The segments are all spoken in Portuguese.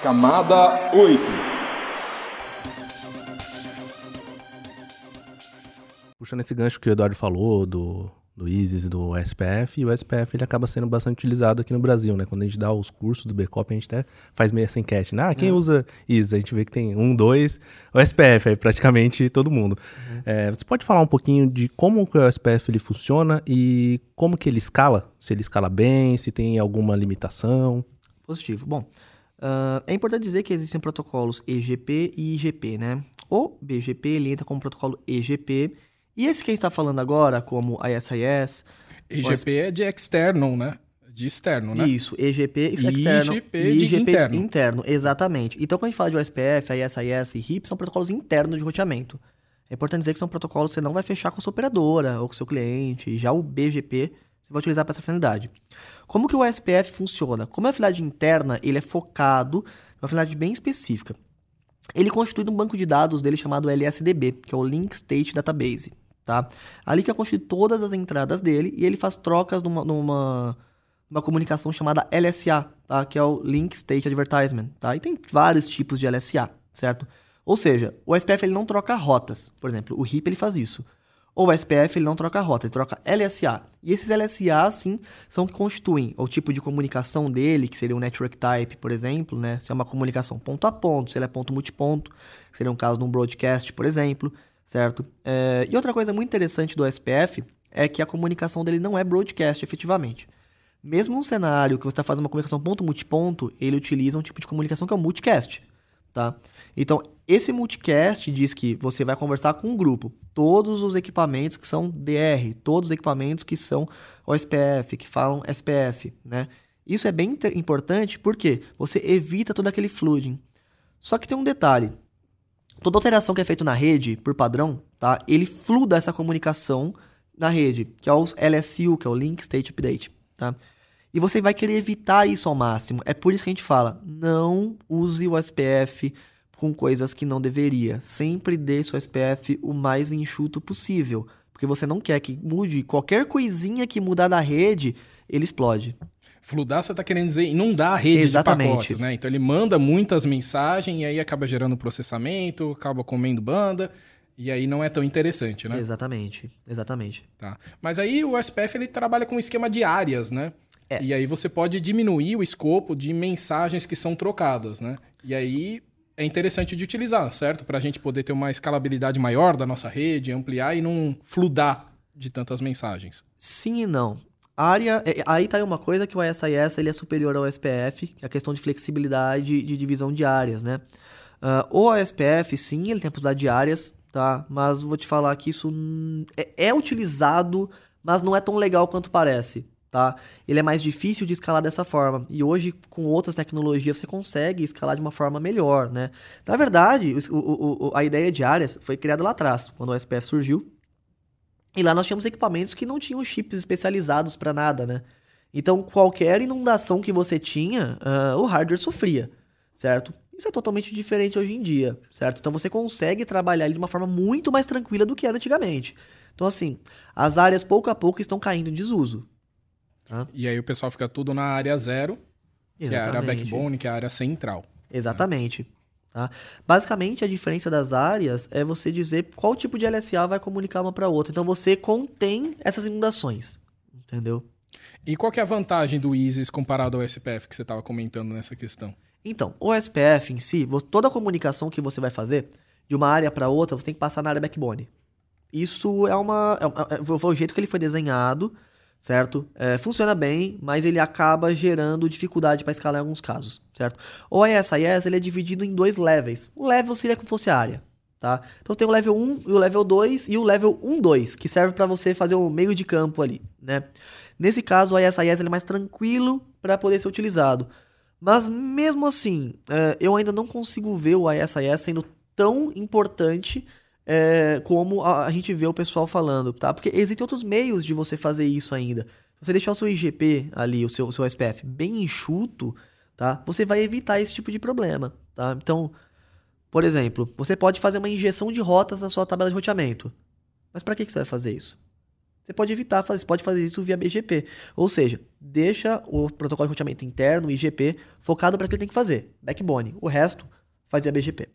Camada 8. Puxando esse gancho que o Eduardo falou do ISIS e do SPF, e o SPF ele acaba sendo bastante utilizado aqui no Brasil, né? Quando a gente dá os cursos do BCOP, a gente até faz meio essa enquete, né? Quem usa ISIS? A gente vê que tem 1, 2, o SPF, aí praticamente todo mundo. Você pode falar um pouquinho de como que o SPF ele funciona e como que ele escala? Se ele escala bem, se tem alguma limitação? Positivo. Bom, é importante dizer que existem protocolos EGP e IGP, né? O BGP ele entra como protocolo EGP, e esse que a gente está falando agora, como ISIS... EGP é de externo, né? De externo, né? Isso, EGP é externo. IGP de interno. Interno, exatamente. Então, quando a gente fala de OSPF, ISIS e RIP, são protocolos internos de roteamento. É importante dizer que são protocolos que você não vai fechar com a sua operadora ou com o seu cliente. Já o BGP, você vai utilizar para essa finalidade. Como que o OSPF funciona? Como é uma finalidade interna, ele é focado em uma finalidade bem específica. Ele constitui um banco de dados dele chamado LSDB, que é o Link State Database, tá? Ali que é constituído todas as entradas dele e ele faz trocas numa comunicação chamada LSA, tá? Que é o Link State Advertisement, tá? E tem vários tipos de LSA, certo? Ou seja, o SPF ele não troca rotas. Por exemplo, o RIP ele faz isso. Ou o SPF ele não troca rota, ele troca LSA. E esses LSA, sim, são que constituem o tipo de comunicação dele, que seria um network type, por exemplo, né? Se é uma comunicação ponto a ponto, se ele é ponto multiponto, que seria um caso de um broadcast, por exemplo, certo? E outra coisa muito interessante do SPF é que a comunicação dele não é broadcast, efetivamente. Mesmo num cenário que você está fazendo uma comunicação ponto multiponto, ele utiliza um tipo de comunicação que é o multicast, tá? Então, esse multicast diz que você vai conversar com um grupo, todos os equipamentos que são DR, todos os equipamentos que são OSPF, que falam SPF, né? Isso é bem importante porque você evita todo aquele flooding. Só que tem um detalhe. Toda alteração que é feita na rede, por padrão, tá? Ele fluda essa comunicação na rede, que é o LSU, que é o Link State Update, tá? E você vai querer evitar isso ao máximo. É por isso que a gente fala, não use o SPF com coisas que não deveria. Sempre deixe o SPF o mais enxuto possível, porque você não quer que mude qualquer coisinha que mudar da rede, ele explode. Fludar, você está querendo dizer inundar a rede de pacotes, né? Então ele manda muitas mensagens e aí acaba gerando processamento, acaba comendo banda, e aí não é tão interessante, né? Exatamente. Tá. Mas aí o SPF ele trabalha com um esquema de áreas, né? E aí você pode diminuir o escopo de mensagens que são trocadas, né? E aí é interessante de utilizar, certo? Para a gente poder ter uma escalabilidade maior da nossa rede, ampliar e não fludar de tantas mensagens. Sim e não. Aí tá aí uma coisa que o ISIS ele é superior ao SPF, que é a questão de flexibilidade de divisão de áreas, né? O SPF, sim, ele tem a possibilidade de áreas, tá? Mas vou te falar que isso é utilizado, mas não é tão legal quanto parece, tá? Ele é mais difícil de escalar dessa forma. E hoje, com outras tecnologias, você consegue escalar de uma forma melhor, né? Na verdade, a ideia de áreas foi criada lá atrás, quando o SPF surgiu. E lá nós tínhamos equipamentos que não tinham chips especializados para nada, né? Então, qualquer inundação que você tinha, o hardware sofria, certo? Isso é totalmente diferente hoje em dia, certo? Então, você consegue trabalhar ele de uma forma muito mais tranquila do que era antigamente. Então, assim, as áreas, pouco a pouco, estão caindo em desuso. Tá? E aí o pessoal fica tudo na área 0, que é a área backbone, que é a área central. Exatamente. Tá? Basicamente, a diferença das áreas é você dizer qual tipo de LSA vai comunicar uma para outra. Então, você contém essas inundações, entendeu? E qual que é a vantagem do ISIS comparado ao SPF que você estava comentando nessa questão? Então, o SPF em si, toda a comunicação que você vai fazer de uma área para outra, você tem que passar na área backbone. Isso foi o jeito que ele foi desenhado, certo? Funciona bem, mas ele acaba gerando dificuldade para escalar em alguns casos, certo? O ISIS ele é dividido em 2 levels. O level seria como se fosse a área, tá? Então tem o level 1 e o level 2 e o level 1.2, que serve para você fazer o meio de campo ali, né? Nesse caso, o ISIS ele é mais tranquilo para poder ser utilizado. Mas mesmo assim, eu ainda não consigo ver o ISIS sendo tão importante como a gente vê o pessoal falando, tá? Porque existem outros meios de você fazer isso ainda. Se você deixar o seu IGP ali, o seu SPF bem enxuto, tá? Você vai evitar esse tipo de problema, tá? Então, por exemplo, você pode fazer uma injeção de rotas na sua tabela de roteamento. Mas para que você vai fazer isso? você pode evitar, você pode fazer isso via BGP. Ou seja, deixa o protocolo de roteamento interno, o IGP, focado para o que ele tem que fazer. Backbone. O resto, faz via BGP.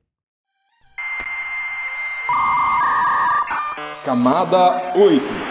Camada 8.